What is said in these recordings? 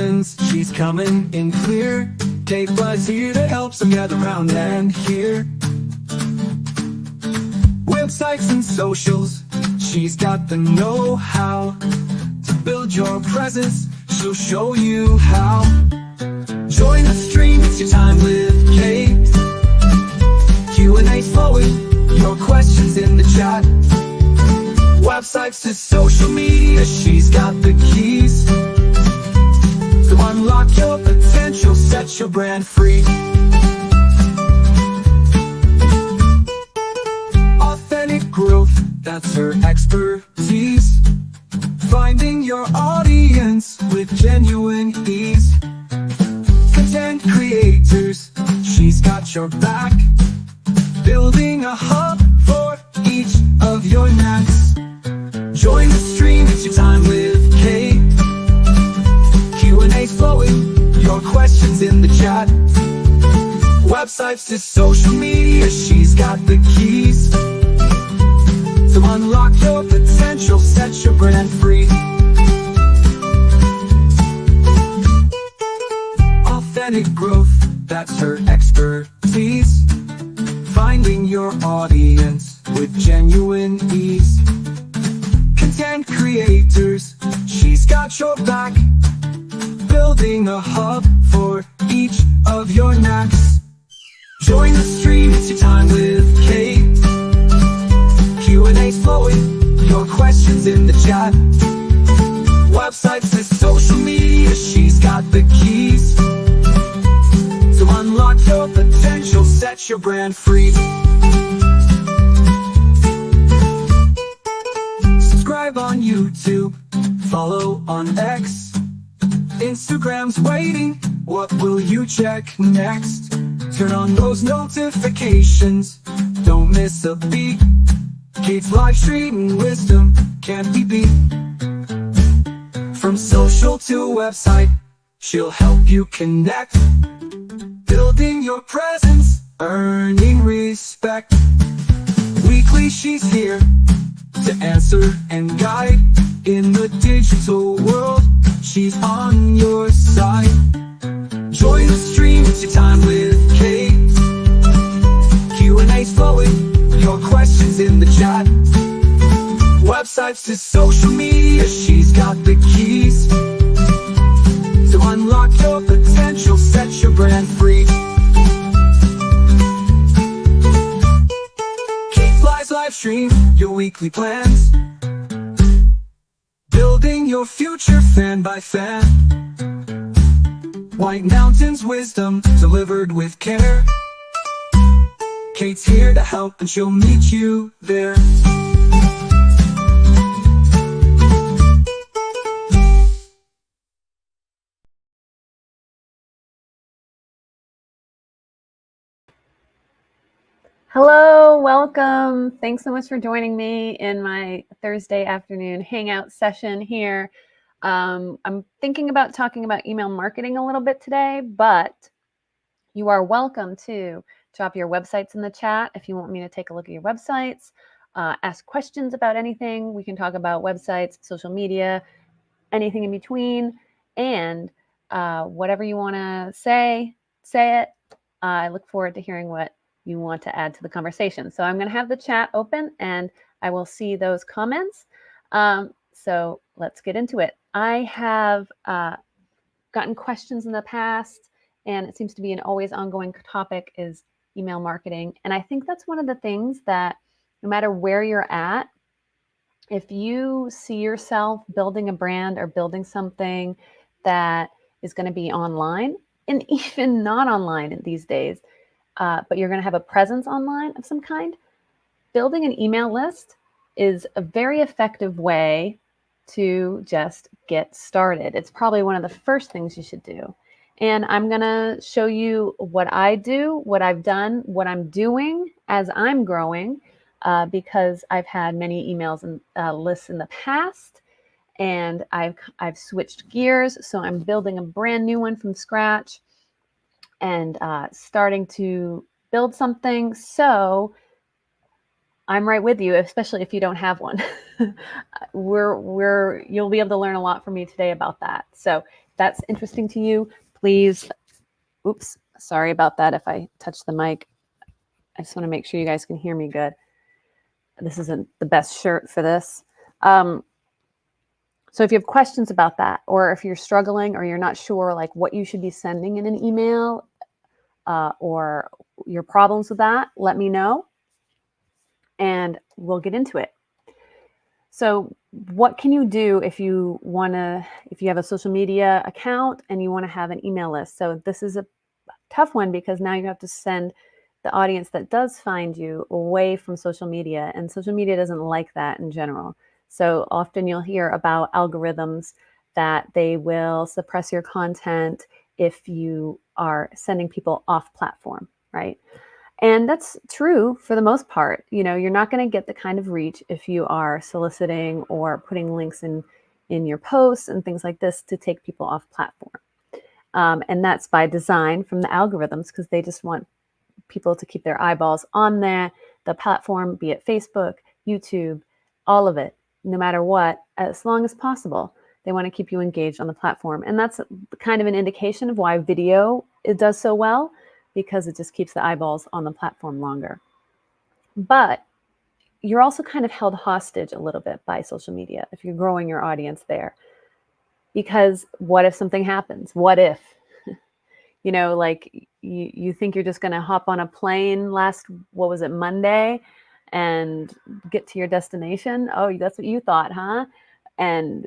questions, she's coming in clear. Kate was here to help, so gather round and hear. Websites and socials, she's got the know-how. To build your presence, she'll show you how. Join the stream, it's your time with Kate. Q&A's flowing, your questions in the chat. Websites to social media, she's got the keys. To unlock your potential, set your brand free. Authentic growth, that's her expertise. Finding your audience with genuine ease. Content creators, she's got your back. Building a hub for each of your knacks. Join the stream, it's your time with Kate. Q&A's flowing, your questions in the chat. Websites to social media, she's got the keys. To unlock your potential, set your brand free. Authentic growth, that's her expertise. Finding your audience with genuine ease. Content creators, she's got your back. Building a hub for each of your knacks. Join the stream, it's your time with Kate. Q&A's flowing, your questions in the chat. Websites to social media, she's got the keys. To unlock your potential, set your brand free. Subscribe on YouTube, follow on X. Instagram's waiting, what will you check next? Turn on those notifications, don't miss a beat. Kate's live streaming wisdom can't be beat. From social to website, she'll help you connect. Building your presence, earning respect. Weekly she's here to answer and guide. In the digital world, she's on your side. Join the stream, it's your time with Kate. Q&A's flowing, your questions in the chat. Websites to social media, she's got the keys. To unlock your potential, set your brand free. Kate Fly's live stream, your weekly plans. Building your future fan by fan. White Mountains wisdom, delivered with care. Kate's here to help and she'll meet you there. Hello, welcome. Thanks so much for joining me in my Thursday afternoon hangout session here. I'm thinking about talking about email marketing a little bit today, but you are welcome to drop your websites in the chat if you want me to take a look at your websites, ask questions about anything. We can talk about websites, social media, anything in between, and whatever you want to say it. I look forward to hearing what you want to add to the conversation. So I'm going to have the chat open and I will see those comments. So let's get into it. I have gotten questions in the past, and it seems to be an always ongoing topic is email marketing. And I think that's one of the things that no matter where you're at, if you see yourself building a brand or building something that is going to be online and even not online these days, but you're going to have a presence online of some kind, building an email list is a very effective way to just get started. It's probably one of the first things you should do. And I'm going to show you what I do, what I've done, what I'm doing as I'm growing, because I've had many emails and lists in the past, and I've switched gears. So I'm building a brand new one from scratch and starting to build something. So I'm right with you, especially if you don't have one. You'll be able to learn a lot from me today about that. So that's interesting to you, please, oops, sorry about that if I touch the mic. I just want to make sure you guys can hear me good. This isn't the best shirt for this. So if you have questions about that, or if you're struggling or you're not sure like what you should be sending in an email, or your problems with that, let me know and we'll get into it. So what can you do if you have a social media account and you want to have an email list? So this is a tough one because now you have to send the audience that does find you away from social media, and social media doesn't like that in general. So often you'll hear about algorithms that they will suppress your content if you are sending people off platform, right? And that's true for the most part. You're not going to get the kind of reach if you are soliciting or putting links in your posts and things like this to take people off platform. And that's by design from the algorithms, because they just want people to keep their eyeballs on the platform, be it Facebook, YouTube, all of it, no matter what, as long as possible. They want to keep you engaged on the platform. And that's kind of an indication of why video, it does so well, because it just keeps the eyeballs on the platform longer. But you're also kind of held hostage a little bit by social media if you're growing your audience there. Because what if something happens? What if, like you think you're just going to hop on a plane Monday and get to your destination? Oh, that's what you thought, huh? And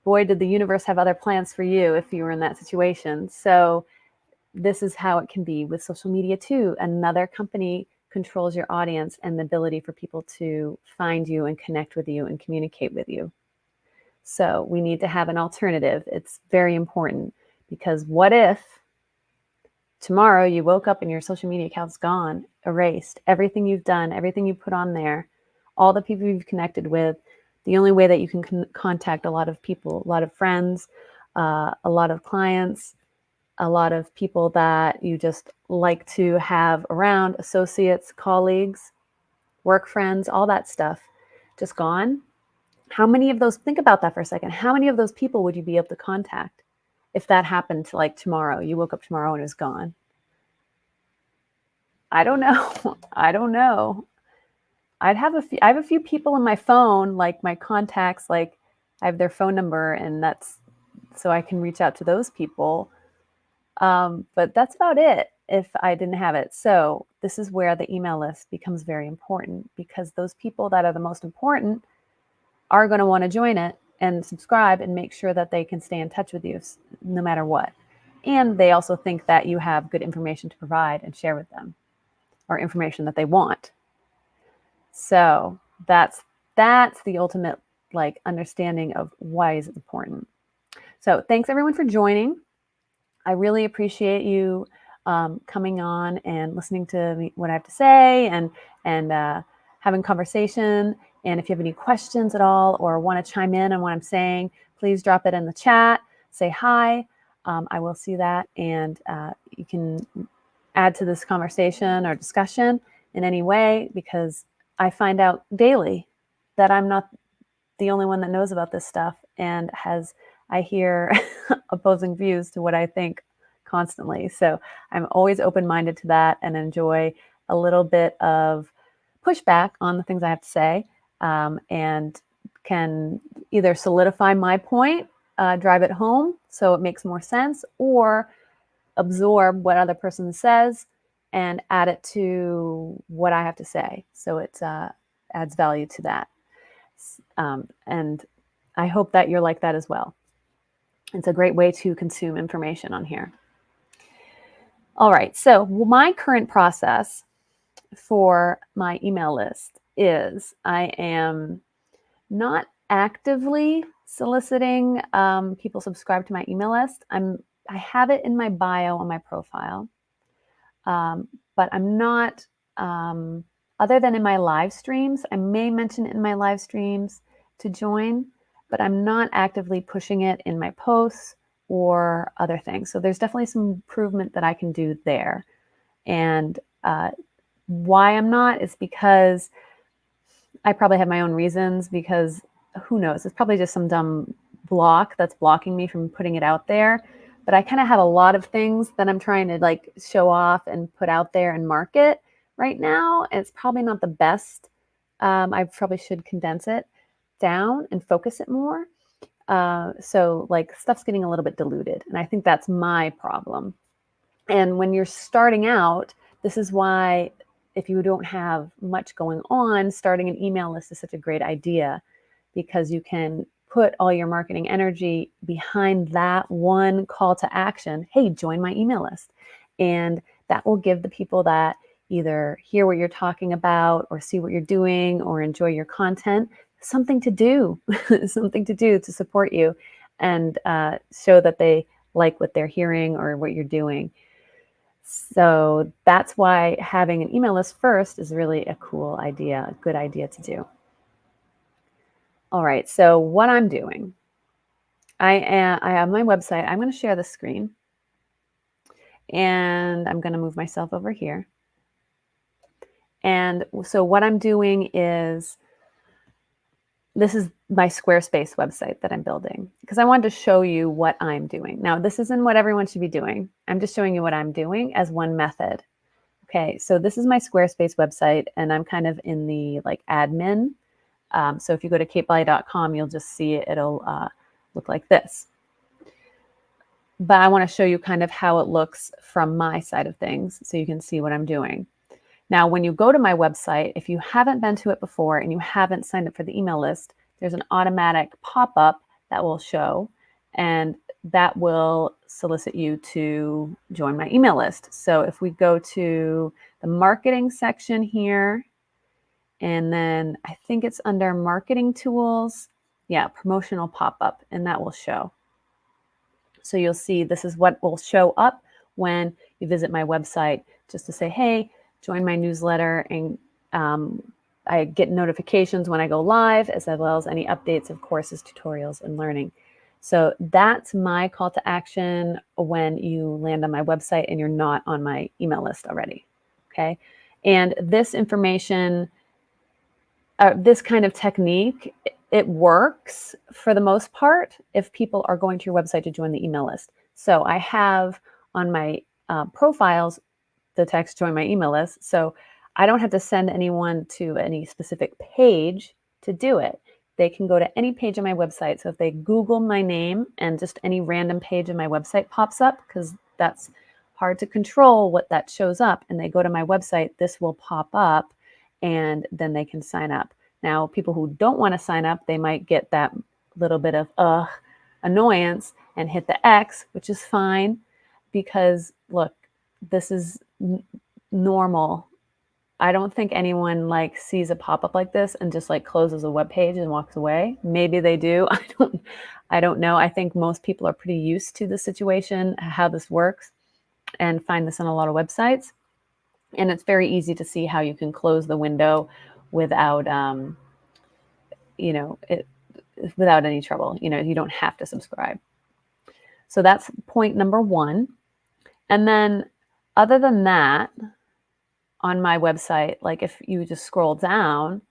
boy, did the universe have other plans for you if you were in that situation. So this is how it can be with social media too. Another company controls your audience and the ability for people to find you and connect with you and communicate with you. So we need to have an alternative. It's very important, because what if tomorrow you woke up and your social media account's gone, erased, everything you've done, everything you put on there, all the people you've connected with, the only way that you can contact a lot of people, a lot of friends, a lot of clients, a lot of people that you just like to have around, associates, colleagues, work friends, all that stuff, just gone. How many of those, think about that for a second, how many of those people would you be able to contact if that happened to like tomorrow? You woke up tomorrow and it's gone. I don't know. I don't know. I have a few people in my phone, like my contacts, like I have their phone number, and that's so I can reach out to those people. But that's about it if I didn't have it. So this is where the email list becomes very important, because those people that are the most important are going to want to join it and subscribe and make sure that they can stay in touch with you no matter what. And they also think that you have good information to provide and share with them, or information that they want. So that's the ultimate like understanding of why is it important. So thanks everyone for joining. I really appreciate you coming on and listening to me, what I have to say, and having conversation. And if you have any questions at all or want to chime in on what I'm saying, please drop it in the chat. Say hi. I will see that, and you can add to this conversation or discussion in any way, because I find out daily that I'm not the only one that knows about this stuff, and I hear opposing views to what I think constantly. So I'm always open-minded to that and enjoy a little bit of pushback on the things I have to say, and can either solidify my point, drive it home so it makes more sense, or absorb what other person says and add it to what I have to say. So it adds value to that. And I hope that you're like that as well. It's a great way to consume information on here. All right, so my current process for my email list is I am not actively soliciting people subscribe to my email list. I have it in my bio on my profile, but I'm not, other than in my live streams. I may mention it in my live streams to join, but I'm not actively pushing it in my posts or other things. So there's definitely some improvement that I can do there. And why I'm not is because I probably have my own reasons, because who knows, it's probably just some dumb block that's blocking me from putting it out there. but I kind of have a lot of things that I'm trying to like show off and put out there and market right now. And it's probably not the best. I probably should condense it down and focus it more. So like stuff's getting a little bit diluted, and I think that's my problem. And when you're starting out, this is why if you don't have much going on, starting an email list is such a great idea, because you can put all your marketing energy behind that one call to action. Hey, join my email list. And that will give the people that either hear what you're talking about or see what you're doing or enjoy your content something to do, something to do to support you and show that they like what they're hearing or what you're doing. So that's why having an email list first is really a cool idea, a good idea to do. All right, so what I'm doing, I have my website. I'm going to share the screen, and I'm going to move myself over here. And so what I'm doing is, this is my Squarespace website that I'm building because I wanted to show you what I'm doing. Now, this isn't what everyone should be doing. I'm just showing you what I'm doing as one method. Okay, so this is my Squarespace website, and I'm kind of in the like admin. So if you go to katebali.com, you'll just see it. It'll look like this. But I want to show you kind of how it looks from my side of things so you can see what I'm doing. Now, when you go to my website, if you haven't been to it before and you haven't signed up for the email list, there's an automatic pop-up that will show, and that will solicit you to join my email list. So if we go to the marketing section here, and then I think it's under marketing tools, yeah, promotional pop-up, and that will show. So you'll see this is what will show up when you visit my website, just to say, hey, join my newsletter, and I get notifications when I go live, as well as any updates of courses, tutorials, and learning. So that's my call to action when you land on my website and you're not on my email list already, okay? And this information, this kind of technique, it works for the most part if people are going to your website to join the email list. So I have on my profiles the text join my email list. So I don't have to send anyone to any specific page to do it. They can go to any page on my website. So if they Google my name and just any random page on my website pops up, because that's hard to control what that shows up, and they go to my website, this will pop up, and then they can sign up. Now, people who don't want to sign up, they might get that little bit of annoyance and hit the X, which is fine, because look, this is normal. I don't think anyone like sees a pop-up like this and just like closes a web page and walks away. Maybe they do. I don't know. I think most people are pretty used to the situation, how this works, and find this on a lot of websites. And it's very easy to see how you can close the window without, without any trouble. You don't have to subscribe. So that's point number one. And then other than that, on my website, like if you just scroll down,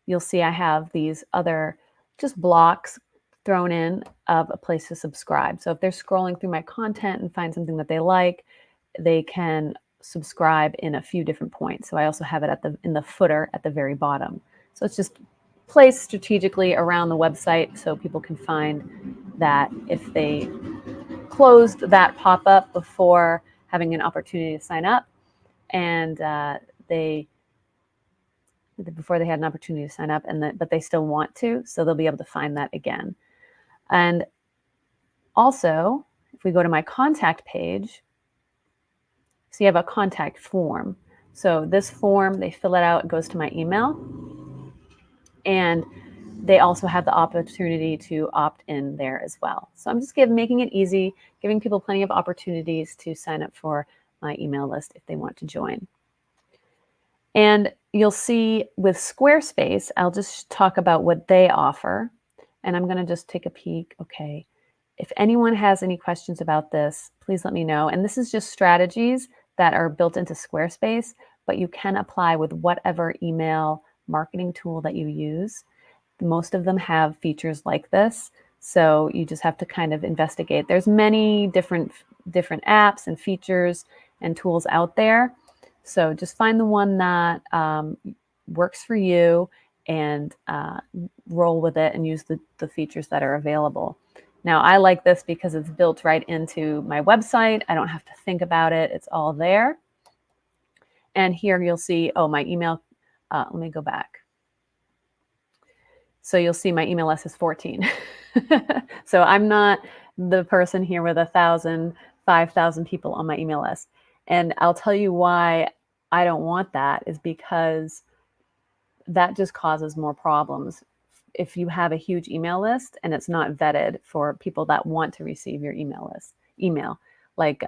you'll see I have these other just blocks thrown in of a place to subscribe. So if they're scrolling through my content and find something that they like, they can subscribe in a few different points. So I also have it in the footer at the very bottom. So it's just placed strategically around the website so people can find that if they closed that pop-up before having an opportunity to sign up, and before they had an opportunity to sign up, but they still want to, so they'll be able to find that again. And also, if we go to my contact page, so you have a contact form. So this form, they fill it out, it goes to my email, and they also have the opportunity to opt in there as well. So I'm just making it easy, giving people plenty of opportunities to sign up for my email list if they want to join. And you'll see with Squarespace, I'll just talk about what they offer. And I'm going to just take a peek. Okay. If anyone has any questions about this, please let me know. And this is just strategies that are built into Squarespace, but you can apply with whatever email marketing tool that you use. Most of them have features like this. So you just have to kind of investigate. There's many different apps and features and tools out there. So just find the one that works for you and roll with it and use the features that are available. Now, I like this because it's built right into my website. I don't have to think about it. It's all there. And here you'll see, oh, my email. Let me go back. So you'll see my email list is 14. So I'm not the person here with 1,000, 5,000 people on my email list. And I'll tell you why I don't want that is because that just causes more problems. If you have a huge email list and it's not vetted for people that want to receive your email, like,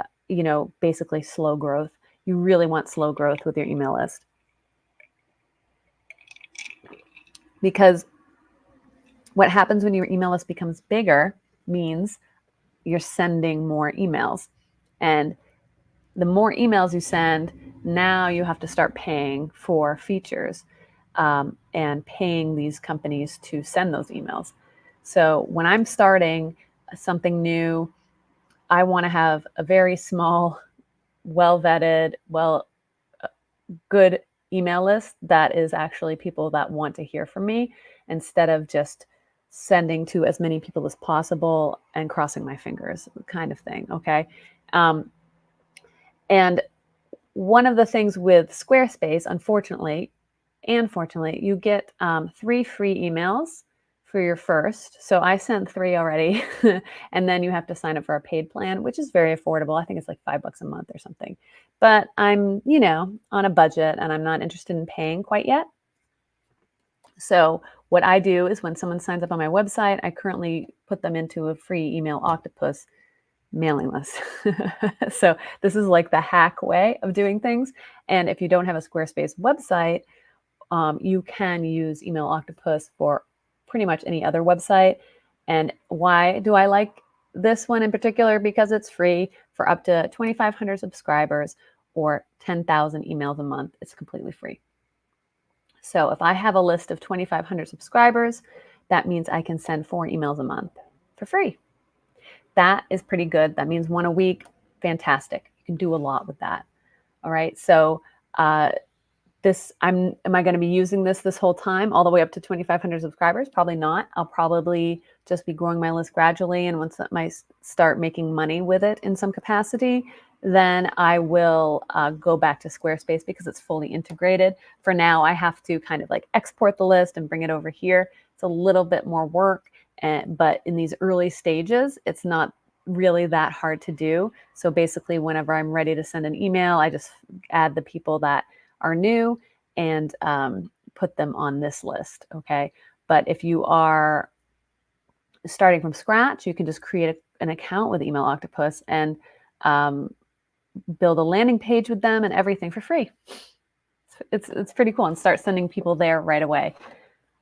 basically slow growth. You really want slow growth with your email list. Because what happens when your email list becomes bigger means you're sending more emails. And the more emails you send, now you have to start paying for features and paying these companies to send those emails. So when I'm starting something new, I want to have a very small, well-vetted, good email list that is actually people that want to hear from me instead of just sending to as many people as possible and crossing my fingers kind of thing. Okay. And one of the things with Squarespace, unfortunately, and fortunately, you get 3 free emails for your first. So I sent 3 already. And then you have to sign up for a paid plan, which is very affordable. I think it's like $5 a month or something. But I'm, on a budget and I'm not interested in paying quite yet. So what I do is when someone signs up on my website, I currently put them into a free email octopus mailing list. So this is like the hack way of doing things. And if you don't have a Squarespace website, you can use Email Octopus for pretty much any other website. And why do I like this one in particular? Because it's free for up to 2,500 subscribers or 10,000 emails a month. It's completely free. So if I have a list of 2,500 subscribers, that means I can send 4 emails a month for free. That is pretty good. That means 1 a week. Fantastic. You can do a lot with that. All right. So am I going to be using this whole time, all the way up to 2,500 subscribers? Probably not. I'll probably just be growing my list gradually. And once I start making money with it in some capacity, then I will go back to Squarespace because it's fully integrated. For now, I have to kind of like export the list and bring it over here. It's a little bit more work. But in these early stages, it's not really that hard to do. So basically, whenever I'm ready to send an email, I just add the people that are new and put them on this list. Okay. But if you are starting from scratch, you can just create an account with Email Octopus and build a landing page with them and everything for free. It's pretty cool, and start sending people there right away.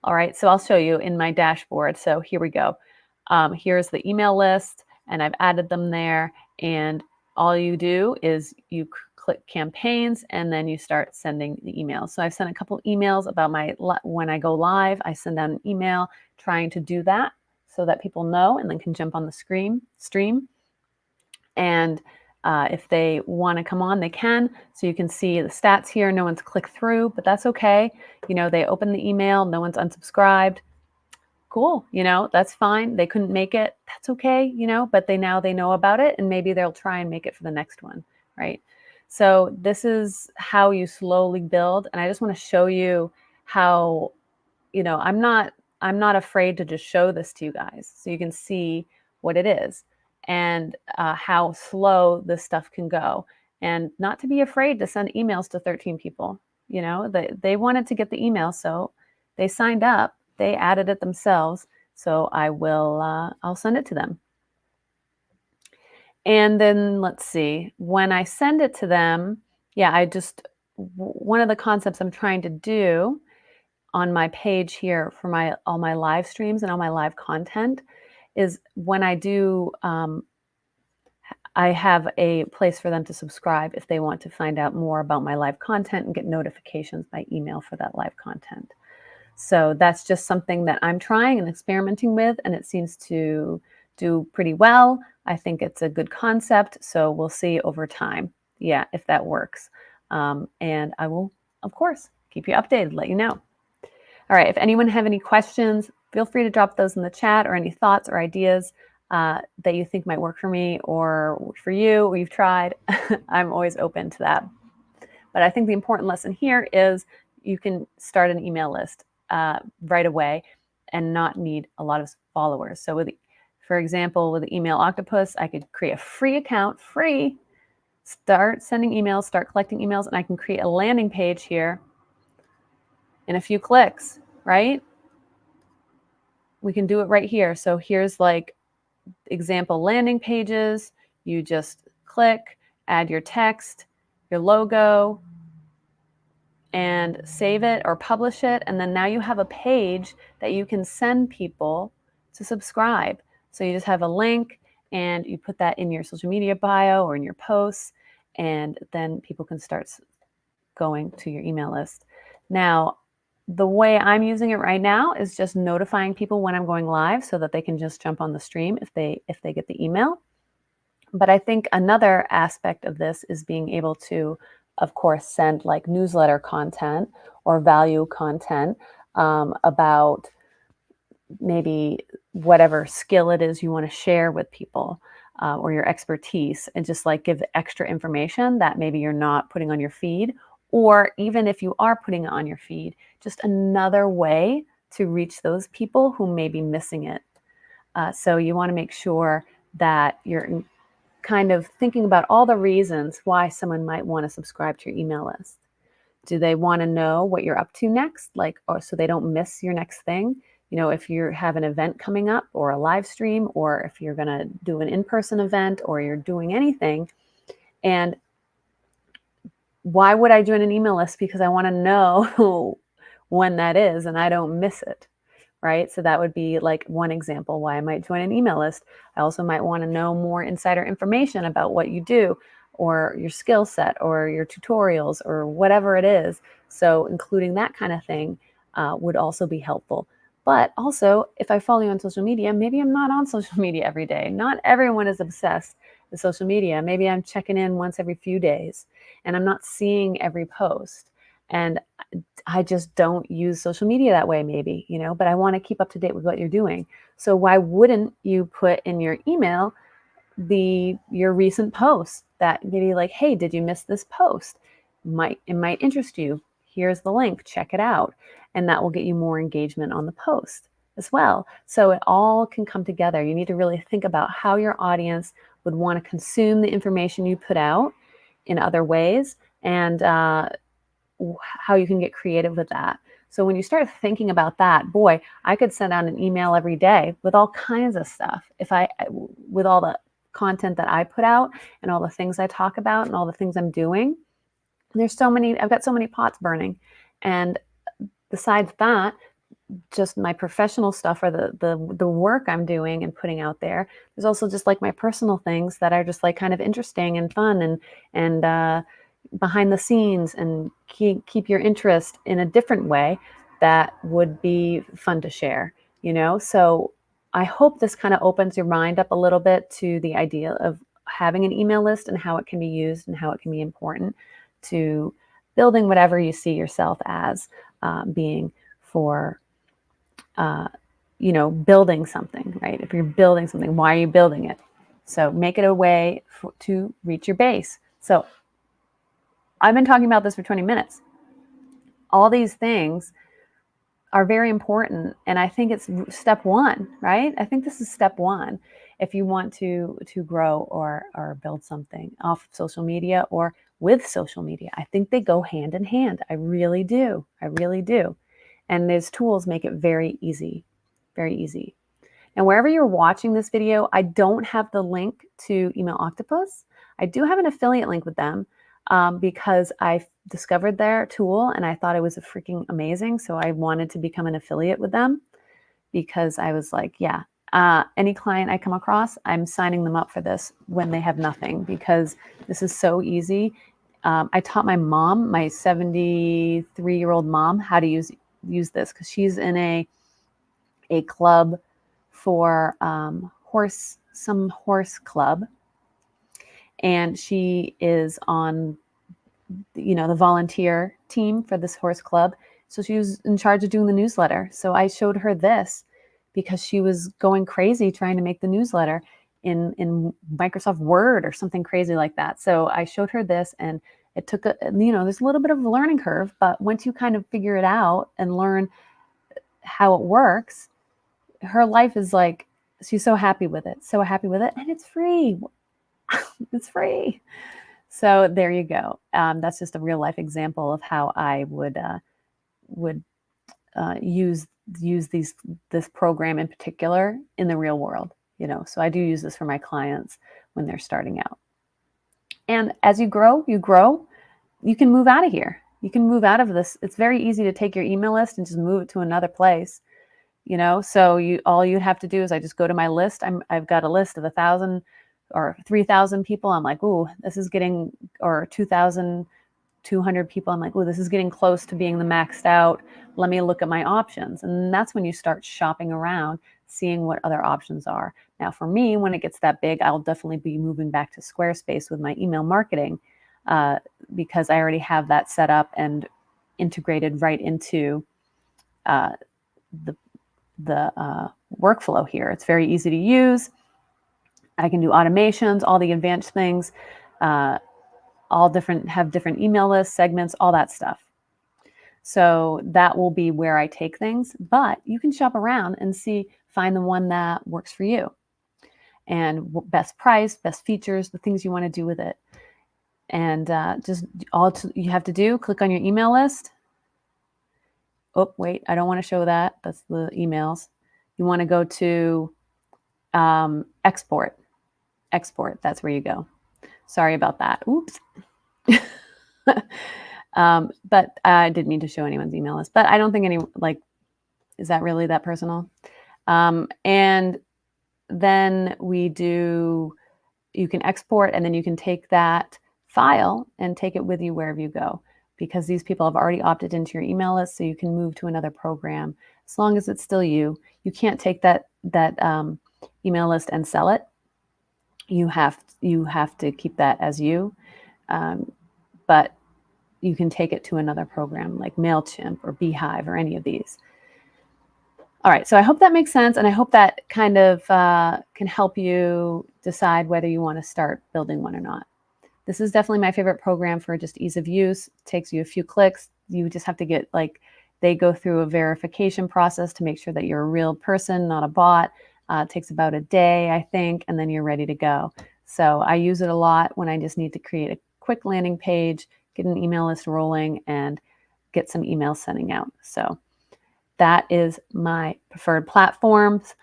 All right, so I'll show you in my dashboard. So here we go. Here's the email list, and I've added them there. And all you do is you click campaigns, and then you start sending the emails. So I've sent a couple emails about when I go live. I send out an email trying to do that so that people know and then can jump on the stream. And if they want to come on, they can. So you can see the stats here. No one's clicked through, but that's okay. They open the email. No one's unsubscribed. Cool. That's fine. They couldn't make it. That's okay. But they know about it, and maybe they'll try and make it for the next one. Right. So this is how you slowly build. And I just want to show you how, I'm not afraid to just show this to you guys so you can see what it is and how slow this stuff can go, and not to be afraid to send emails to 13 people. They wanted to get the email, so they signed up, they added it themselves. So I'll send it to them. And then let's see, when I send it to them, one of the concepts I'm trying to do on my page here for all my live streams and all my live content is when I do, I have a place for them to subscribe if they want to find out more about my live content and get notifications by email for that live content. So that's just something that I'm trying and experimenting with, and it seems to do pretty well. I think it's a good concept, so we'll see over time, yeah, if that works. And I will, of course, keep you updated, let you know. All right, if anyone have any questions, feel free to drop those in the chat, or any thoughts or ideas that you think might work for me or for you, or you've tried. I'm always open to that. But I think the important lesson here is you can start an email list right away and not need a lot of followers. So for example, with the Email Octopus, I could create a free account, start sending emails, start collecting emails, and I can create a landing page here in a few clicks, right? We can do it right here. So here's like example landing pages. You just click, add your text, your logo, and save it or publish it. And then now you have a page that you can send people to subscribe. So you just have a link and you put that in your social media bio or in your posts, and then people can start going to your email list. Now, the way I'm using it right now is just notifying people when I'm going live so that they can just jump on the stream if they get the email. But I think another aspect of this is being able to, of course, send like newsletter content or value content about maybe whatever skill it is you want to share with people, or your expertise, and just like give extra information that maybe you're not putting on your feed, or even if you are putting it on your feed, just another way to reach those people who may be missing it. So you want to make sure that you're kind of thinking about all the reasons why someone might want to subscribe to your email list. Do they want to know what you're up to next? Like, or so they don't miss your next thing. You know, if you have an event coming up or a live stream, or if you're going to do an in-person event, or you're doing anything. And why would I join an email list? Because I want to know when that is and I don't miss it. Right? So that would be like one example why I might join an email list. I also might want to know more insider information about what you do, or your skill set, or your tutorials, or whatever it is. So including that kind of thing would also be helpful. But also, if I follow you on social media, maybe I'm not on social media every day. Not everyone is obsessed with social media. Maybe I'm checking in once every few days and I'm not seeing every post. And I just don't use social media that way, maybe, you know, but I want to keep up to date with what you're doing. So why wouldn't you put in your email your recent posts that maybe like, hey, did you miss this post? It might interest you. Here's the link, check it out. And that will get you more engagement on the post as well. So it all can come together. You need to really think about how your audience would want to consume the information you put out in other ways, and how you can get creative with that. So when you start thinking about that, boy, I could send out an email every day with all kinds of stuff. With all the content that I put out and all the things I talk about and all the things I'm doing, I've got so many pots burning. And besides that, just my professional stuff, or the work I'm doing and putting out there. There's also just like my personal things that are just like kind of interesting and fun and behind the scenes, and keep your interest in a different way that would be fun to share, you know? So I hope this kind of opens your mind up a little bit to the idea of having an email list and how it can be used and how it can be important to building whatever you see yourself as being for, building something, right? If you're building something, why are you building it? So make it a way to reach your base. So I've been talking about this for 20 minutes. All these things are very important. And I think it's step one, right? I think this is step one. If you want to grow or build something off of social media or with social media, I think they go hand in hand. I really do. I really do. And these tools make it very easy, very easy. And wherever you're watching this video, I don't have the link to Email Octopus. I do have an affiliate link with them because I discovered their tool and I thought it was freaking amazing. So I wanted to become an affiliate with them because I was like, yeah, any client I come across, I'm signing them up for this when they have nothing, because this is so easy. I taught my mom, my 73-year-old mom, how to use use this because she's in a club for some horse club, and she is on the volunteer team for this horse club. So she was in charge of doing the newsletter. So I showed her this because she was going crazy trying to make the newsletter in Microsoft Word or something crazy like that. So I showed her this, and it took there's a little bit of a learning curve, but once you kind of figure it out and learn how it works, her life is like, she's so happy with it, and it's free. It's free. So there you go. That's just a real life example of how I would use this program in particular in the real world. So I do use this for my clients when they're starting out. And as you grow, you can move out of here. You can move out of this. It's very easy to take your email list and just move it to another place. So all you'd have to do is I just go to my list. I've got a list of 1,000 or 3,000 people. I'm like, ooh, this is getting, or 2,200 people. I'm like, ooh, this is getting close to being the maxed out. Let me look at my options. And that's when you start shopping around, seeing what other options are. Now, for me, when it gets that big, I'll definitely be moving back to Squarespace with my email marketing because I already have that set up and integrated right into the workflow here. It's very easy to use. I can do automations, all the advanced things, have different email lists, segments, all that stuff. So that will be where I take things, but you can shop around and find the one that works for you and best price, best features, the things you want to do with it. And just you have to do, click on your email list. Oh, wait, I don't want to show that. That's the emails. You want to go to export. That's where you go. Sorry about that. Oops. But I didn't mean to show anyone's email list, but I don't think is that really that personal? And then you can export, and then you can take that file and take it with you wherever you go, because these people have already opted into your email list, so you can move to another program as long as it's still you. You can't take that email list and sell it. You have to keep that as you, but you can take it to another program like MailChimp or Beehive or any of these. All right, so I hope that makes sense, and I hope that kind of can help you decide whether you want to start building one or not. This is definitely my favorite program for just ease of use. It takes you a few clicks. You just have to get they go through a verification process to make sure that you're a real person, not a bot. It takes about a day, I think, and then you're ready to go. So I use it a lot when I just need to create a quick landing page, get an email list rolling, and get some emails sending out. So that is my preferred platforms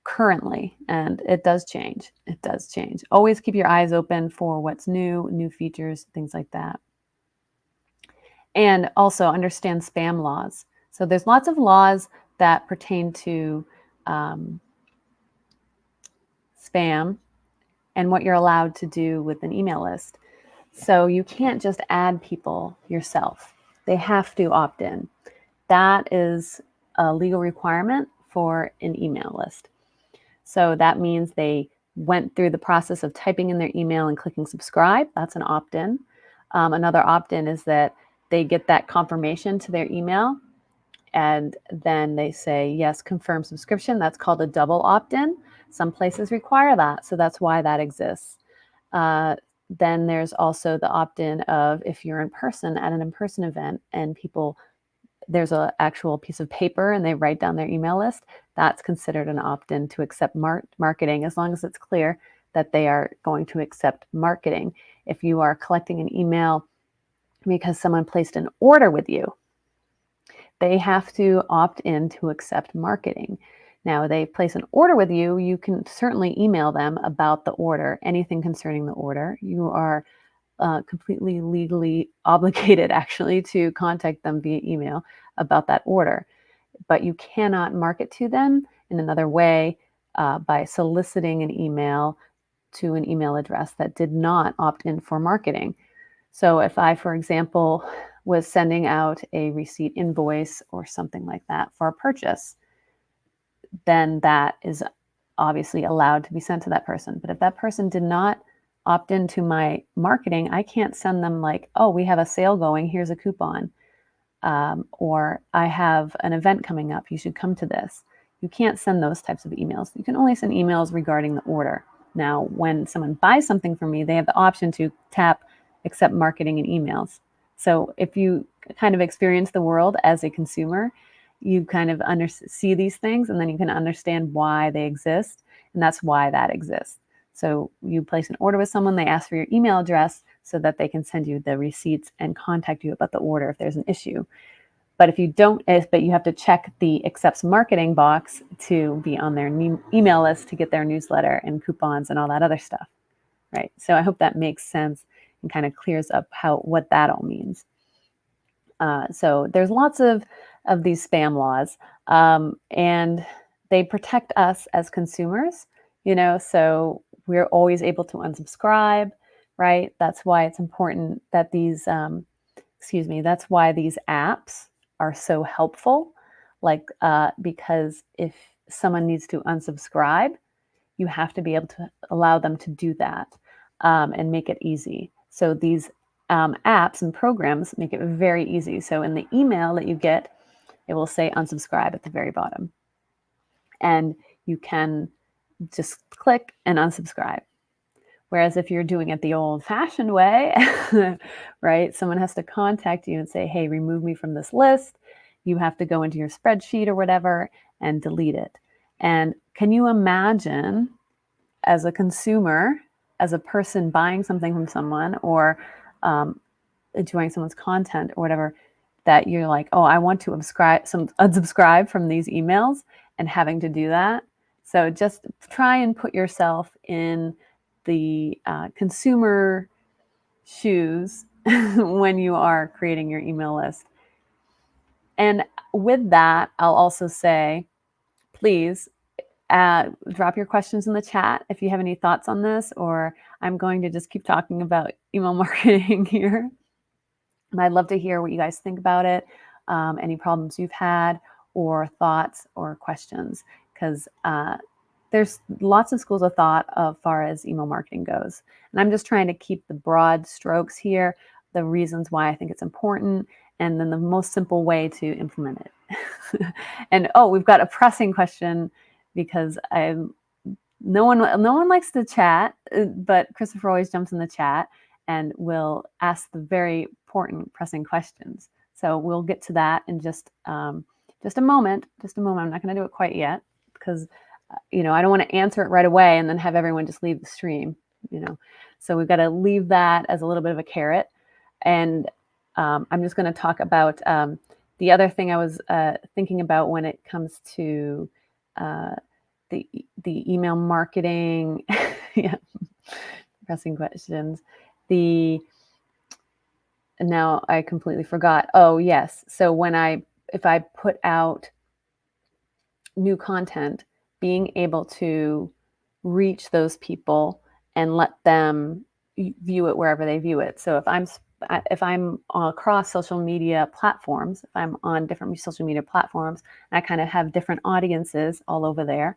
currently, and it does change. It does change. Always keep your eyes open for what's new features, things like that. And also understand spam laws. So there's lots of laws that pertain to spam and what you're allowed to do with an email list. So you can't just add people yourself. They have to opt in. That is a legal requirement for an email list. So that means they went through the process of typing in their email and clicking subscribe. That's an opt-in. Another opt-in is that they get that confirmation to their email, and then they say, yes, confirm subscription. That's called a double opt-in. Some places require that, so that's why that exists. Then there's also the opt-in of if you're in person at an in-person event and there's an actual piece of paper and they write down their email list, that's considered an opt-in to accept marketing, as long as it's clear that they are going to accept marketing. If you are collecting an email because someone placed an order with you, they have to opt in to accept marketing. Now, they place an order with you, you can certainly email them about the order, anything concerning the order. You are completely legally obligated, actually, to contact them via email about that order. But you cannot market to them in another way by soliciting an email to an email address that did not opt in for marketing. So if I, for example, was sending out a receipt, invoice, or something like that for a purchase, then that is obviously allowed to be sent to that person. But if that person did not opt into my marketing, I can't send them like, oh, we have a sale going, here's a coupon. Or I have an event coming up, you should come to this. You can't send those types of emails. You can only send emails regarding the order. Now, when someone buys something from me, they have the option to tap accept marketing and emails. So if you kind of experience the world as a consumer, you kind of see these things, and then you can understand why they exist, and that's why that exists. So you place an order with someone, they ask for your email address so that they can send you the receipts and contact you about the order if there's an issue. But if you don't, but you have to check the accepts marketing box to be on their email list to get their newsletter and coupons and all that other stuff, right? So I hope that makes sense and kind of clears up what that all means. So there's lots of these spam laws, and they protect us as consumers, so we're always able to unsubscribe, right? That's why it's important that these, that's why these apps are so helpful, because if someone needs to unsubscribe, you have to be able to allow them to do that, and make it easy. So these apps and programs make it very easy. So in the email that you get, it will say unsubscribe at the very bottom. And you can just click and unsubscribe. Whereas if you're doing it the old-fashioned way, right, someone has to contact you and say, hey, remove me from this list. You have to go into your spreadsheet or whatever and delete it. And can you imagine, as a consumer, as a person buying something from someone or enjoying someone's content or whatever, that you're like, oh, I want to unsubscribe from these emails, and having to do that? So just try and put yourself in the consumer shoes when you are creating your email list. And with that, I'll also say, please drop your questions in the chat if you have any thoughts on this, or I'm going to just keep talking about email marketing here. And I'd love to hear what you guys think about it, any problems you've had, or thoughts or questions, because there's lots of schools of thought as far as email marketing goes. And I'm just trying to keep the broad strokes here, the reasons why I think it's important, and then the most simple way to implement it. And we've got a pressing question, because no one likes to chat, but Christopher always jumps in the chat and will ask the very important pressing questions. So we'll get to that in just a moment. I'm not going to do it quite yet, because I don't want to answer it right away and then have everyone just leave the stream. So we've got to leave that as a little bit of a carrot. And I'm just going to talk about the other thing I was thinking about when it comes to the email marketing. Yeah, pressing questions. Now I completely forgot. Oh yes. So if I put out new content, being able to reach those people and let them view it wherever they view it. So if I'm across social media platforms, if I'm on different social media platforms, and I kind of have different audiences all over there,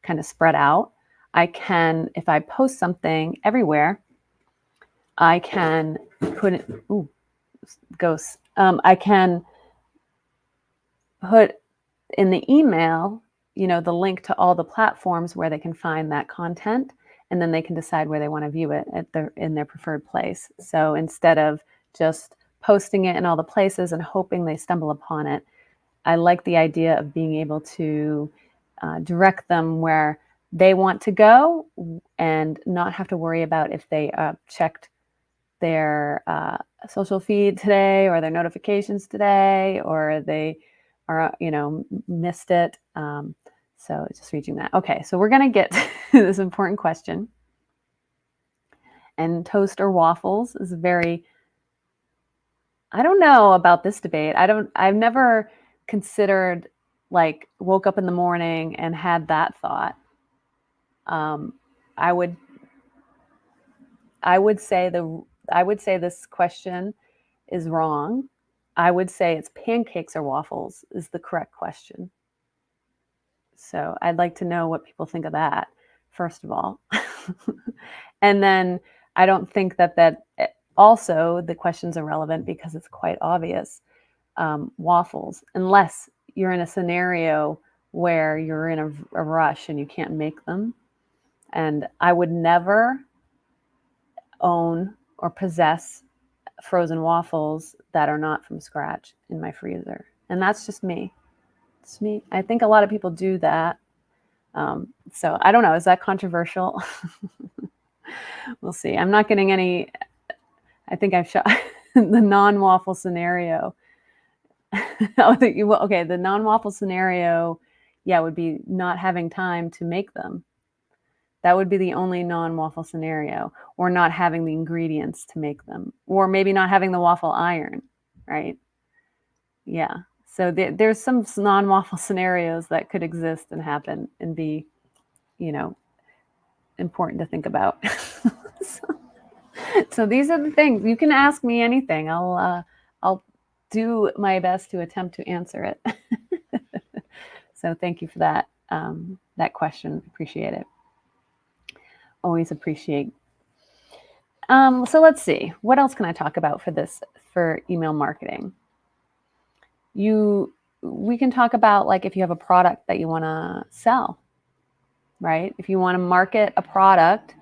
kind of spread out, I can, if I post something everywhere, I can put it, ghosts. I can put in the email, the link to all the platforms where they can find that content, and then they can decide where they want to view it in their preferred place. So instead of just posting it in all the places and hoping they stumble upon it, I like the idea of being able to direct them where they want to go, and not have to worry about if they checked their social feed today, or their notifications today, or they are, missed it. So just reaching that. Okay, so we're going to get to this important question. And toast or waffles is I don't know about this debate. I've never considered, woke up in the morning and had that thought. I would say this question is wrong, I would say it's pancakes or waffles is the correct question. So I'd like to know what people think of that, first of all. And then I don't think that also the question's irrelevant because it's quite obvious. Waffles, unless you're in a scenario where you're in a rush and you can't make them. And I would never own or possess frozen waffles that are not from scratch in my freezer. And that's just me. It's me. I think a lot of people do that. So I don't know. Is that controversial? We'll see. I'm not getting any. I think I've shot the non-waffle scenario. Okay, the non-waffle scenario, yeah, would be not having time to make them. That would be the only non-waffle scenario, or not having the ingredients to make them, or maybe not having the waffle iron, right? Yeah. So there's some non-waffle scenarios that could exist and happen and be, important to think about. So these are the things. You can ask me anything. I'll do my best to attempt to answer it. So thank you for that question. Appreciate it. Always appreciate. So let's see. What else can I talk about for email marketing? We can talk about, like, if you have a product that you want to sell, right? If you want to market a product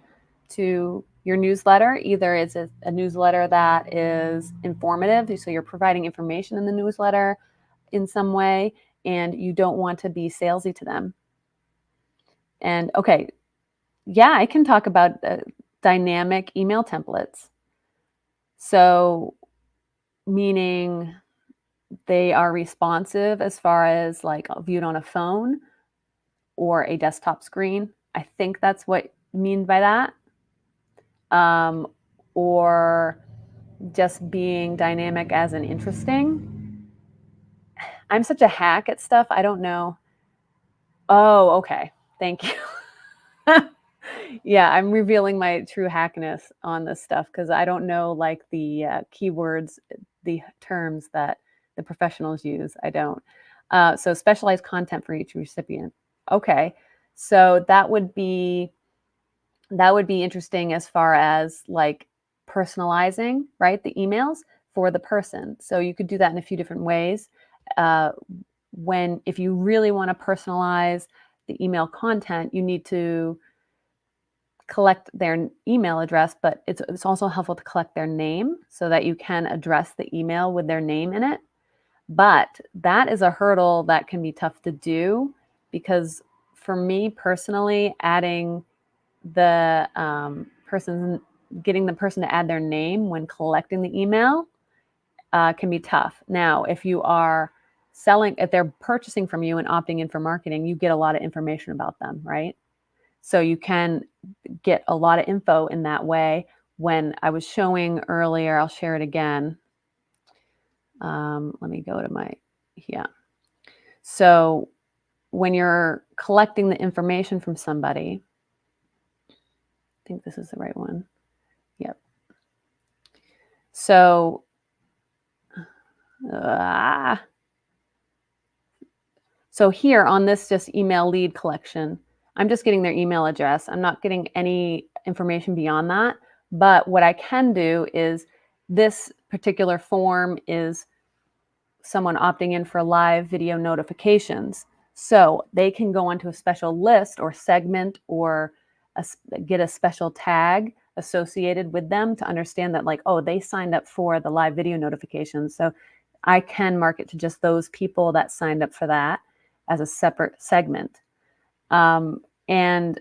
to your newsletter, either it's a newsletter that is informative, so you're providing information in the newsletter in some way, and you don't want to be salesy to them. And okay, yeah, I can talk about dynamic email templates. So meaning they are responsive as far as like viewed on a phone or a desktop screen. I think that's what you mean by that. Or just being dynamic as in interesting. I'm such a hack at stuff. I don't know. Oh, okay. Thank you. Yeah, I'm revealing my true hackness on this stuff because I don't know, like, the keywords, the terms that the professionals use. I don't. So specialized content for each recipient. Okay, so that would be interesting as far as like personalizing, right, the emails for the person. So you could do that in a few different ways. If you really want to personalize the email content, you need to collect their email address, but it's also helpful to collect their name so that you can address the email with their name in it. But that is a hurdle that can be tough to do because for me personally, adding the getting the person to add their name when collecting the email can be tough. Now, if they're purchasing from you and opting in for marketing, you get a lot of information about them, right? So you can get a lot of info in that way. When I was showing earlier, I'll share it again. Let me go to yeah. So when you're collecting the information from somebody, I think this is the right one. Yep. So, so here on this just email lead collection, I'm just getting their email address. I'm not getting any information beyond that. But what I can do is this particular form is someone opting in for live video notifications. So they can go onto a special list or segment or get a special tag associated with them to understand that, like, oh, they signed up for the live video notifications. So I can market to just those people that signed up for that as a separate segment. And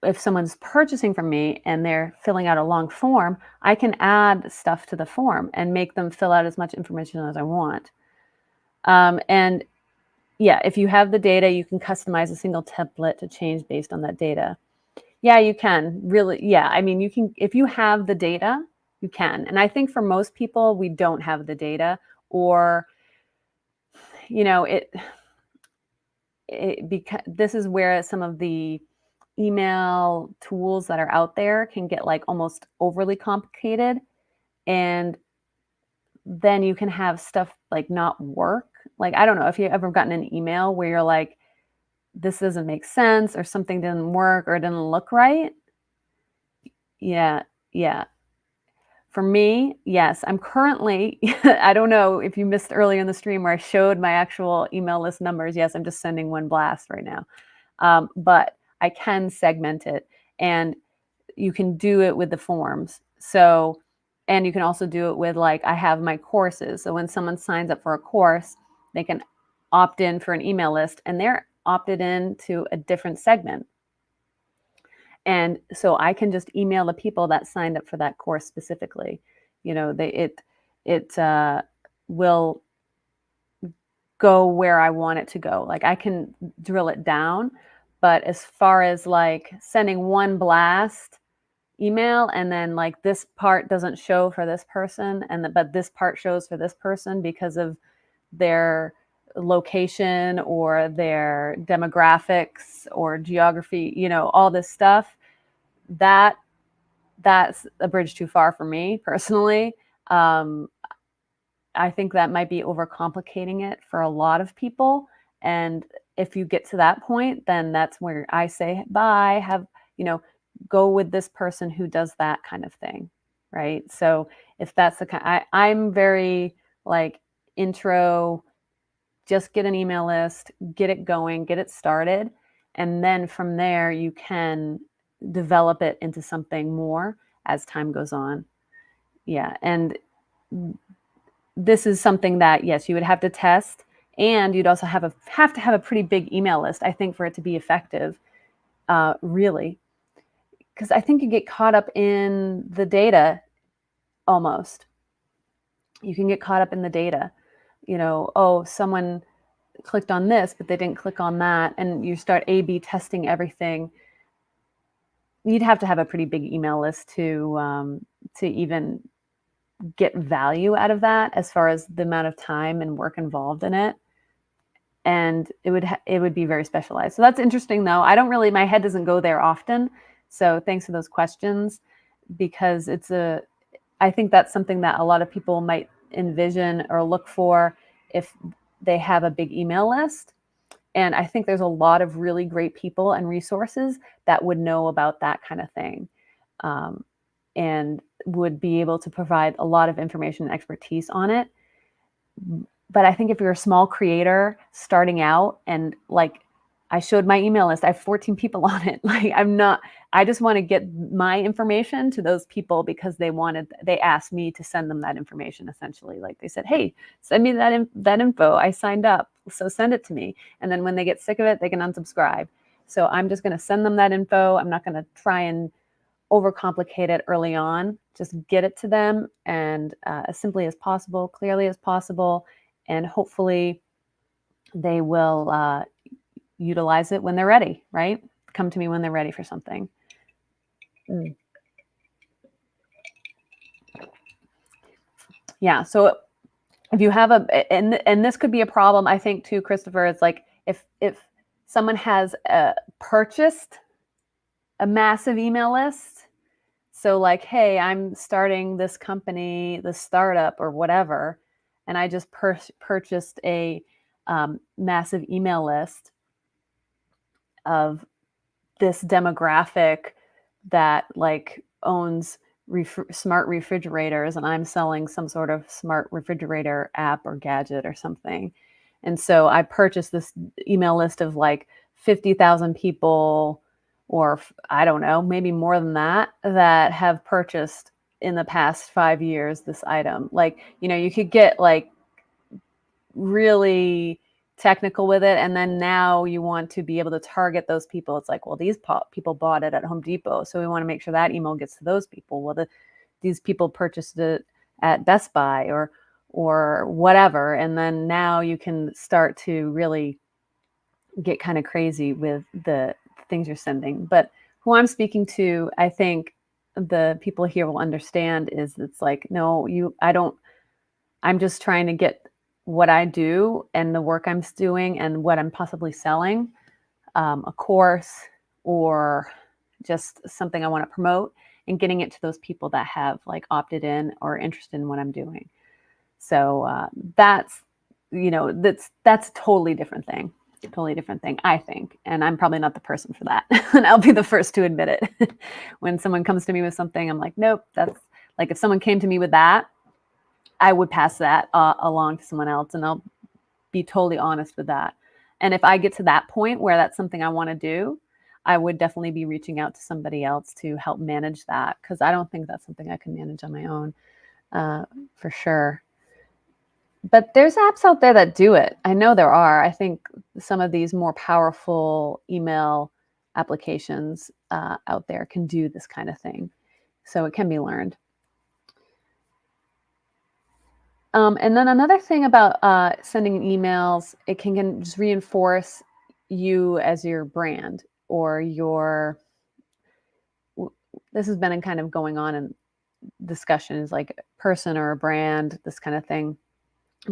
if someone's purchasing from me and they're filling out a long form, I can add stuff to the form and make them fill out as much information as I want. And yeah, if you have the data, you can customize a single template to change based on that data. Yeah, you can really. Yeah, I mean, you can, if you have the data, you can. And I think for most people, we don't have the data, or, because this is where some of the email tools that are out there can get like almost overly complicated. And then you can have stuff like not work. Like, I don't know if you've ever gotten an email where you're like, this doesn't make sense, or something didn't work, or it didn't look right. Yeah. Yeah. For me, yes, I'm currently, I don't know if you missed earlier in the stream where I showed my actual email list numbers. Yes, I'm just sending one blast right now. But I can segment it, and you can do it with the forms. So, and you can also do it with, like, I have my courses. So when someone signs up for a course, they can opt in for an email list, and they're opted in to a different segment. And so I can just email the people that signed up for that course specifically. You know, it will go where I want it to go. Like, I can drill it down, but as far as like sending one blast email and then like this part doesn't show for this person but this part shows for this person because of their location or their demographics or geography, you know, all this stuff, that's a bridge too far for me personally. I think that might be overcomplicating it for a lot of people. And if you get to that point, then that's where I say, bye, you know, go with this person who does that kind of thing. Right. So if that's the kind, I'm very like intro, just get an email list, get it going, get it started. And then from there, you can develop it into something more as time goes on. Yeah. And this is something that, yes, you would have to test, and you'd also have to have a pretty big email list, I think, for it to be effective, really. Because I think you get caught up in the data almost. You can get caught up in the data. You know, oh, someone clicked on this, but they didn't click on that. And you start A/B testing everything. You'd have to have a pretty big email list to even get value out of that as far as the amount of time and work involved in it. And it would be very specialized. So that's interesting, though. My head doesn't go there often. So thanks for those questions, because I think that's something that a lot of people might envision or look for if they have a big email list. And I think there's a lot of really great people and resources that would know about that kind of thing, and would be able to provide a lot of information and expertise on it. But I think if you're a small creator starting out, and like I showed my email list, I have 14 people on it. Like, I just want to get my information to those people because they asked me to send them that information, essentially. Like, they said, hey, send me that info. I signed up, so send it to me. And then when they get sick of it, they can unsubscribe. So I'm just going to send them that info. I'm not going to try and overcomplicate it early on. Just get it to them, and as simply as possible, clearly as possible. And hopefully they will utilize it when they're ready, right? Come to me when they're ready for something. Yeah. So if you have and this could be a problem, I think, too, Christopher. It's like if someone has purchased a massive email list, so like, hey, I'm starting this company, the startup or whatever, and I just purchased a massive email list of this demographic that like owns smart refrigerators, and I'm selling some sort of smart refrigerator app or gadget or something. And so I purchased this email list of like 50,000 people, or I don't know, maybe more than that have purchased in the past 5 years this item. Like, you know, you could get like really technical with it, and then now you want to be able to target those people. It's like, well, these people bought it at Home Depot, so we want to make sure that email gets to those people. Well, these people purchased it at Best Buy or whatever, and then now you can start to really get kind of crazy with the things you're sending. But who I'm speaking to, I think the people here will understand, is it's like, no, I'm just trying to get what I do and the work I'm doing and what I'm possibly selling, a course or just something I want to promote, and getting it to those people that have like opted in or interested in what I'm doing. So that's, that's a totally different thing. Totally different thing, I think. And I'm probably not the person for that. And I'll be the first to admit it. When someone comes to me with something, I'm like, nope, that's like, if someone came to me with that, I would pass that along to someone else, and I'll be totally honest with that. And if I get to that point where that's something I want to do, I would definitely be reaching out to somebody else to help manage that, because I don't think that's something I can manage on my own, for sure. But there's apps out there that do it. I know there are. I think some of these more powerful email applications out there can do this kind of thing. So it can be learned. And then another thing about sending emails, it can just reinforce you as your brand, or this has been kind of going on in discussions, like a person or a brand, this kind of thing,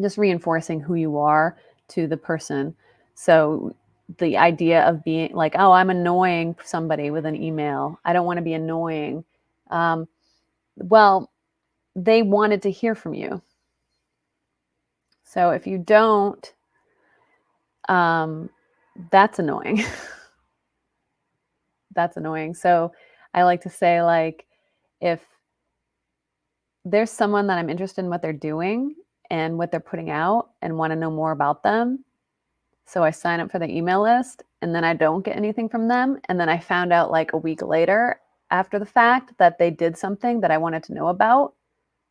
just reinforcing who you are to the person. So the idea of being like, oh, I'm annoying somebody with an email, I don't want to be annoying. Well, they wanted to hear from you. So if you don't, that's annoying. That's annoying. So I like to say, like, if there's someone that I'm interested in what they're doing and what they're putting out and want to know more about them, so I sign up for the email list, and then I don't get anything from them, and then I found out like a week later after the fact that they did something that I wanted to know about,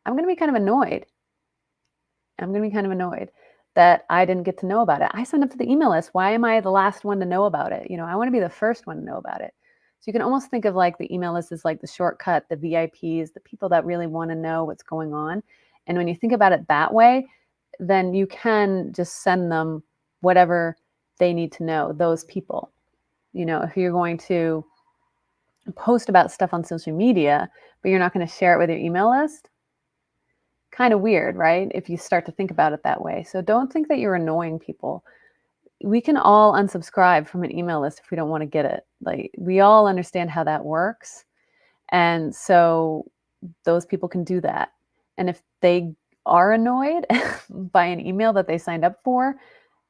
I'm going to be kind of annoyed. I'm going to be kind of annoyed that I didn't get to know about it. I signed up for the email list. Why am I the last one to know about it? I want to be the first one to know about it. So you can almost think of like the email list as like the shortcut, the VIPs, the people that really want to know what's going on. And when you think about it that way, then you can just send them whatever they need to know, those people. If you're going to post about stuff on social media, but you're not going to share it with your email list, kind of weird, right? If you start to think about it that way. So don't think that you're annoying people. We can all unsubscribe from an email list if we don't want to get it. Like, we all understand how that works. And so those people can do that. And if they are annoyed by an email that they signed up for,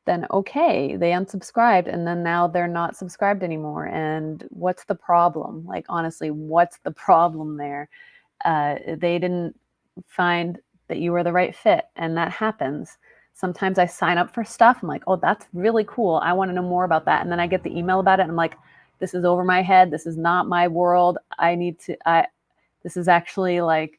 then okay, they unsubscribed, and then now they're not subscribed anymore. And what's the problem? Like, honestly, what's the problem there? They didn't find that you were the right fit, and that happens. Sometimes I sign up for stuff, I'm like, oh, that's really cool, I want to know more about that, and then I get the email about it, and I'm like, this is over my head, this is not my world, this is actually like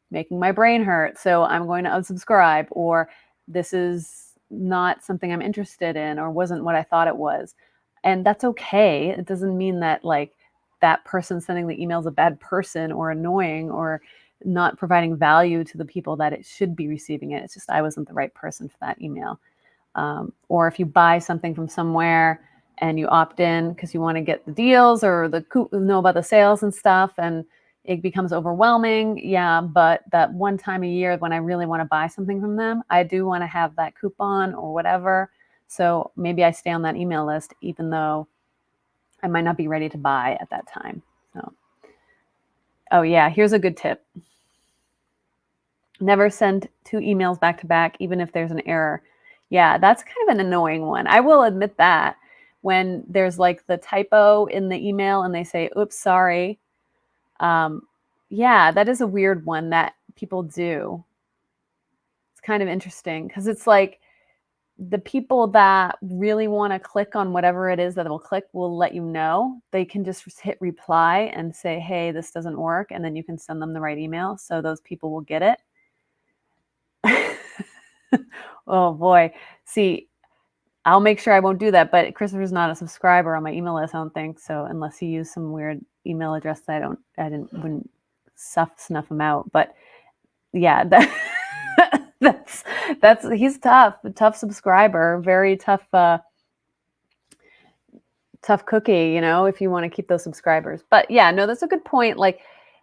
making my brain hurt, so I'm going to unsubscribe, or this is not something I'm interested in, or wasn't what I thought it was. And that's okay. It doesn't mean that like that person sending the email is a bad person or annoying or not providing value to the people that it should be receiving it. It's just I wasn't the right person for that email. Or if you buy something from somewhere and you opt in because you want to get the deals or know about the sales and stuff, and it becomes overwhelming. Yeah, but that one time a year when I really want to buy something from them, I do want to have that coupon or whatever. So maybe I stay on that email list even though I might not be ready to buy at that time. So, oh yeah, here's a good tip. Never send 2 emails back to back, even if there's an error. Yeah, that's kind of an annoying one. I will admit that when there's like the typo in the email and they say, oops, sorry. Yeah, that is a weird one that people do. It's kind of interesting because it's like the people that really want to click on whatever it is that will click will let you know. They can just hit reply and say, hey, this doesn't work. And then you can send them the right email. So those people will get it. Oh boy. See, I'll make sure I won't do that. But Christopher's not a subscriber on my email list, I don't think. So unless he used some weird email address that wouldn't snuff him out. But yeah, that's he's a tough subscriber, very tough cookie, if you want to keep those subscribers. But yeah, no, that's a good point. Like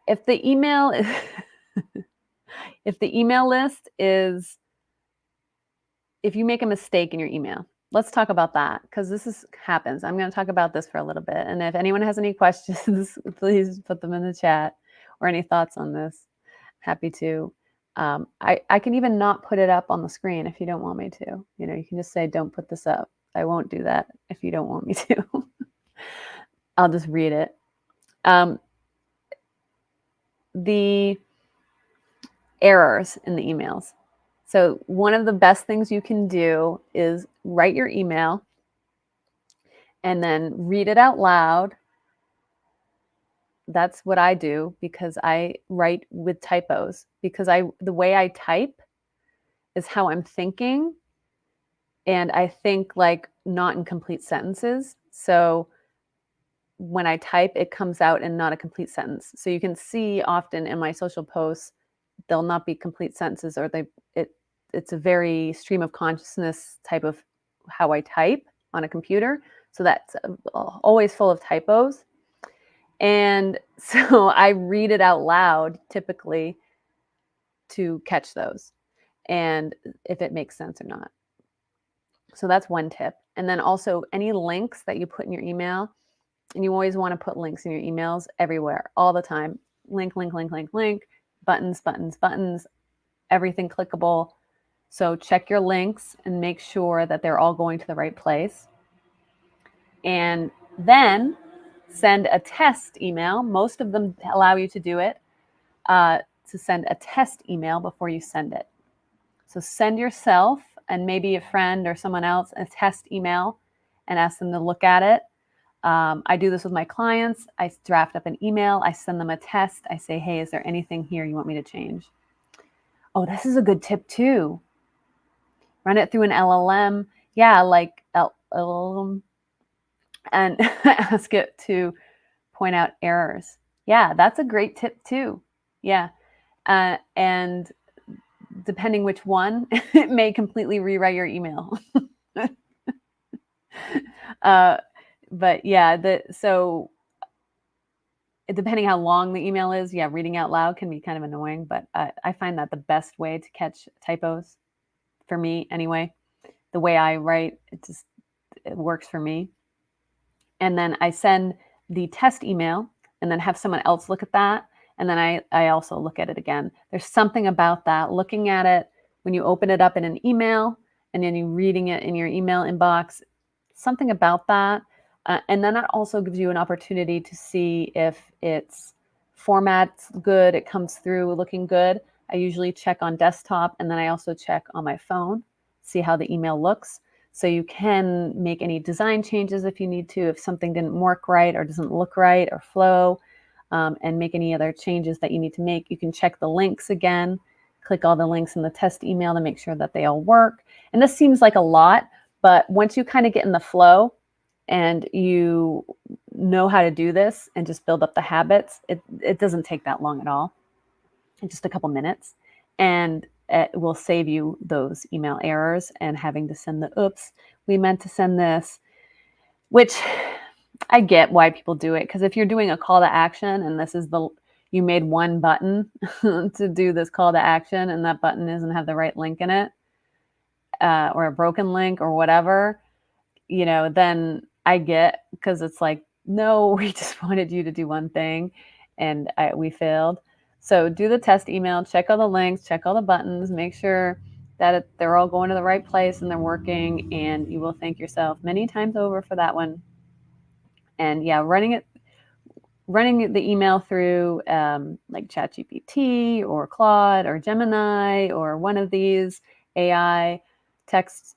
if the email list is, if you make a mistake in your email, let's talk about that because happens. I'm going to talk about this for a little bit. And if anyone has any questions, please put them in the chat or any thoughts on this. Happy to. I can even not put it up on the screen if you don't want me to. You know, you can just say, don't put this up. I won't do that if you don't want me to. I'll just read it. The errors in the emails. So one of the best things you can do is write your email and then read it out loud. That's what I do because I write with typos, because the way I type is how I'm thinking, and I think like not in complete sentences. So when I type, it comes out in not a complete sentence. So you can see often in my social posts, they'll not be complete sentences, or it's a very stream of consciousness type of how I type on a computer. So that's always full of typos. And so I read it out loud typically to catch those and if it makes sense or not. So that's one tip. And then also any links that you put in your email, and you always want to put links in your emails everywhere, all the time. Link, link, link, link, link, buttons, buttons, buttons, everything clickable. So check your links and make sure that they're all going to the right place. And then send a test email. Most of them allow you to do it, to send a test email before you send it. So send yourself and maybe a friend or someone else a test email and ask them to look at it. I do this with my clients. I draft up an email. I send them a test. I say, hey, is there anything here you want me to change? Oh, this is a good tip too. Run it through an LLM. Yeah, like LLM, and ask it to point out errors. Yeah, that's a great tip too. Yeah. And depending which one, it may completely rewrite your email. But yeah, so depending how long the email is, yeah, reading out loud can be kind of annoying, but I find that the best way to catch typos, for me anyway. The way I write, it works for me. And then I send the test email and then have someone else look at that. And then I also look at it again. There's something about that, looking at it when you open it up in an email and then you reading it in your email inbox, something about that. And then that also gives you an opportunity to see if its format's good, it comes through looking good. I usually check on desktop, and then I also check on my phone, see how the email looks. So you can make any design changes if you need to, if something didn't work right or doesn't look right or flow, and make any other changes that you need to make. You can check the links again, click all the links in the test email to make sure that they all work. And this seems like a lot, but once you kind of get in the flow and you know how to do this and just build up the habits, it doesn't take that long at all, just a couple minutes. And it will save you those email errors and having to send the oops, we meant to send this, which I get why people do it. Because if you're doing a call to action and this is you made one button to do this call to action and that button doesn't have the right link in it, or a broken link or whatever, then I get, because it's like, no, we just wanted you to do one thing and we failed. So do the test email, check all the links, check all the buttons, make sure that they're all going to the right place and they're working, and you will thank yourself many times over for that one. And yeah, running the email through like ChatGPT or Claude or Gemini or one of these AI text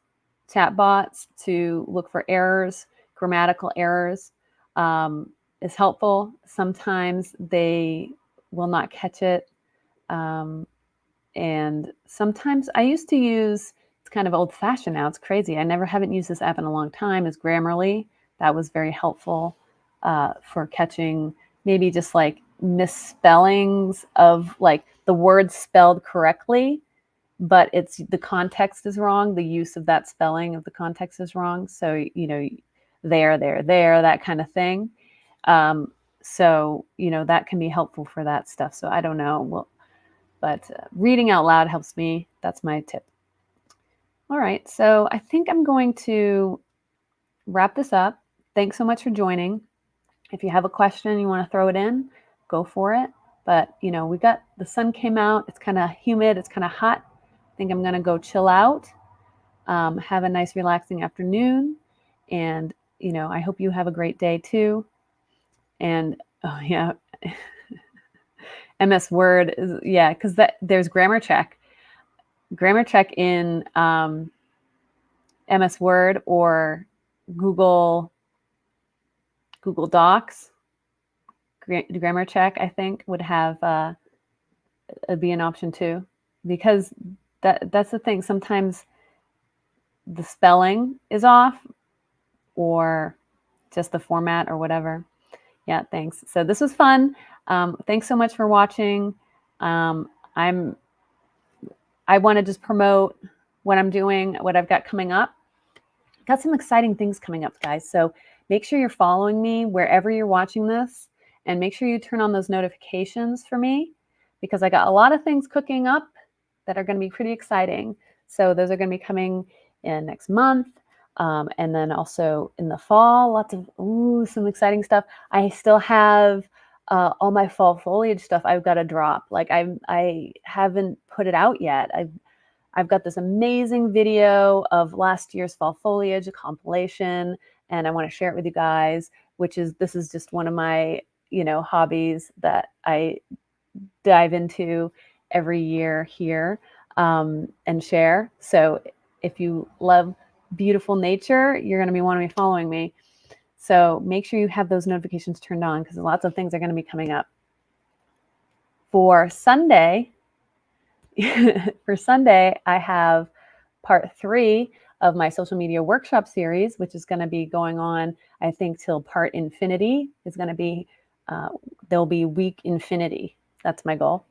chat bots to look for errors, grammatical errors, is helpful. Sometimes they will not catch it. And sometimes I used to use, it's kind of old fashioned now, it's crazy. Haven't used this app in a long time, is Grammarly. That was very helpful for catching maybe just like misspellings of like the word spelled correctly, but the context is wrong. The use of that spelling of the context is wrong. So, there, that kind of thing. So, that can be helpful for that stuff. So I don't know. But reading out loud helps me. That's my tip. All right. So I think I'm going to wrap this up. Thanks so much for joining. If you have a question, you want to throw it in, go for it. but we got the sun came out. It's kind of humid. It's kind of hot. I think I'm going to go chill out, have a nice relaxing afternoon. And, I hope you have a great day too. And, oh yeah, MS Word is, yeah, because there's grammar check in MS Word or Google Docs. Grammar check, I think, would have be an option too, because that's the thing. Sometimes the spelling is off, or just the format or whatever. Yeah, thanks. So this was fun. Thanks so much for watching. I want to just promote what I'm doing, what I've got coming up. Got some exciting things coming up, guys. So make sure you're following me wherever you're watching this, and make sure you turn on those notifications for me, because I got a lot of things cooking up that are going to be pretty exciting. So those are going to be coming in next month. And then also in the fall, lots of some exciting stuff. I still have all my fall foliage stuff I've got to drop. Like I haven't put it out yet. I've got this amazing video of last year's fall foliage, a compilation, and I want to share it with you guys, this is just one of my, hobbies that I dive into every year here, and share. So if you love beautiful nature, you're going to be wanting to be following me. So make sure you have those notifications turned on, because lots of things are going to be coming up. For Sunday, I have part 3 of my social media workshop series, which is going to be going on, I think, till part infinity. Is going to be, there'll be week infinity. That's my goal.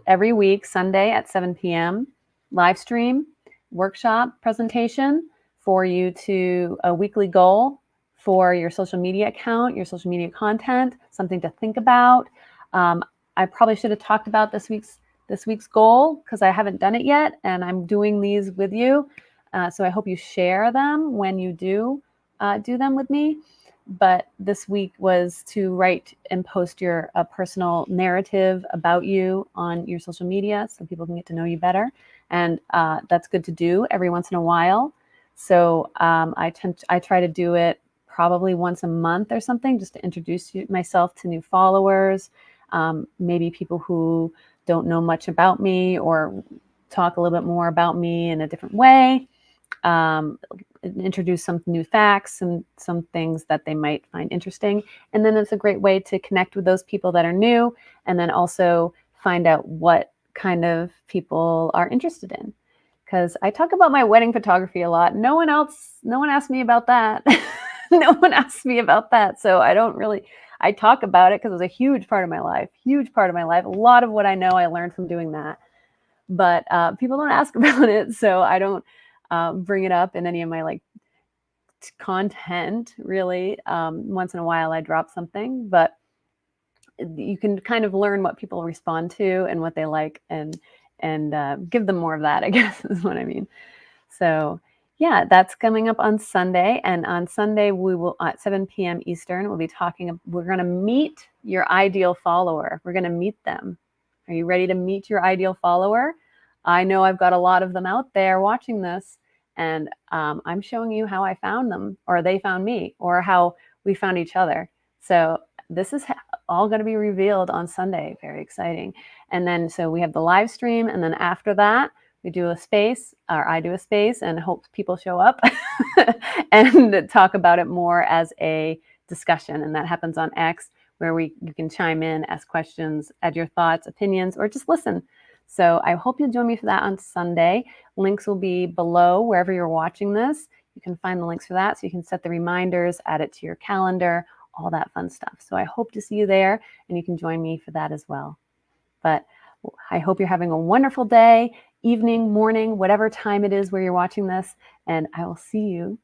Every week, Sunday at 7 p.m., live stream workshop presentation for you to a weekly goal for your social media account, your social media content, something to think about. I probably should have talked about this week's goal, because I haven't done it yet, and I'm doing these with you. So I hope you share them when you do them with me. But this week was to write and post your personal narrative about you on your social media, so people can get to know you better. And that's good to do every once in a while. So I try to do it probably once a month or something, just to introduce myself to new followers, maybe people who don't know much about me, or talk a little bit more about me in a different way. Introduce some new facts and some things that they might find interesting. And then it's a great way to connect with those people that are new, and then also find out what kind of people are interested in. Because I talk about my wedding photography a lot. No one asked me about that. No one asked me about that. So I talk about it because it was a huge part of my life. A lot of what I know, I learned from doing that. But people don't ask about it, so I don't bring it up in any of my content, really. Once in a while I drop something, but you can kind of learn what people respond to and what they like, and give them more of that, I guess is what I mean. So yeah, that's coming up on Sunday. And on Sunday, we will, at 7 p.m. Eastern, we're going to meet your ideal follower. We're going to meet them. Are you ready to meet your ideal follower? I know I've got a lot of them out there watching this, and I'm showing you how I found them, or they found me, or how we found each other. So this is all going to be revealed on Sunday. Very exciting. And then, so we have the live stream, and then after that, we do a space, or I do a space, and hope people show up and talk about it more as a discussion. And that happens on X, where you can chime in, ask questions, add your thoughts, opinions, or just listen. So I hope you'll join me for that on Sunday. Links will be below wherever you're watching this. You can find the links for that, so you can set the reminders, add it to your calendar, all that fun stuff. So I hope to see you there, and you can join me for that as well. But I hope you're having a wonderful day, evening, morning, whatever time it is where you're watching this, and I will see you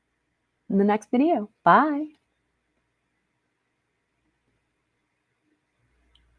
in the next video. Bye.